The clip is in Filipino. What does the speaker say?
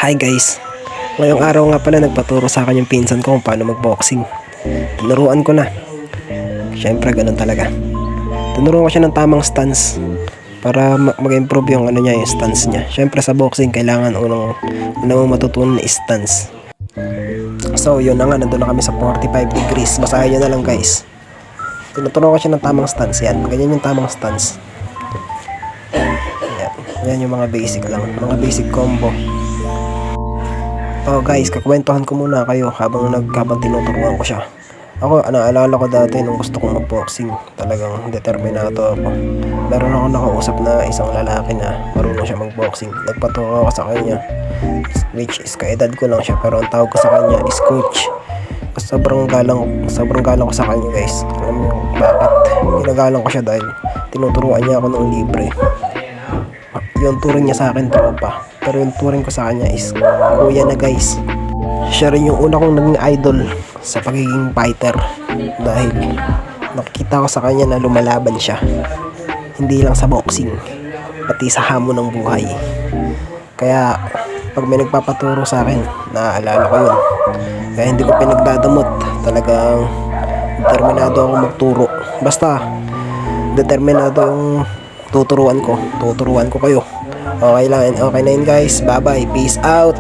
Hi guys, ngayong araw nga pala nagpaturo sa akin yung pinsan ko kung paano mag-boxing. Tinuruan ko na. Syempre ganun talaga. Tinuruan ko siya ng tamang stance para mag-improve yung ano niya, yung stance niya. Syempre sa boxing kailangan unang mo matutunan is stance. So yun na nga, nandun na kami sa 45 degrees. Basahin nyo na lang guys. Tinuturuan ko siya ng tamang stance. Yan, ganyan yung tamang stance. Yan yung mga basic lang, mga basic combo. Oh guys, kakwentuhan ko muna kayo habang tinuturuan ko siya. Ako, naalala ko dati nung gusto kong mag-boxing, talagang determinado ako. Meron ako nakausap na isang lalaki na marunong siya mag-boxing. Nagpaturo ako sa kanya, which is kaedad ko lang siya, pero ang tawag ko sa kanya is coach. Sobrang galang ko sa kanya guys. Alam mo bakit? Ginagalang ko siya dahil tinuturuan niya ako ng libre. Yung turing niya sa akin tropa, pero yung turing ko sa kanya is kuya na guys. Siya rin yung una kong naging idol sa pagiging fighter dahil nakikita ko sa kanya na lumalaban siya, hindi lang sa boxing, pati sa hamon ng buhay. Kaya pag may nagpapaturo sa akin, naaalala ko yun. Kaya hindi ko pinagdadamot, talagang determinado ako magturo. Basta determinado yung tuturuan ko kayo. Okay na yun guys, bye bye, peace out.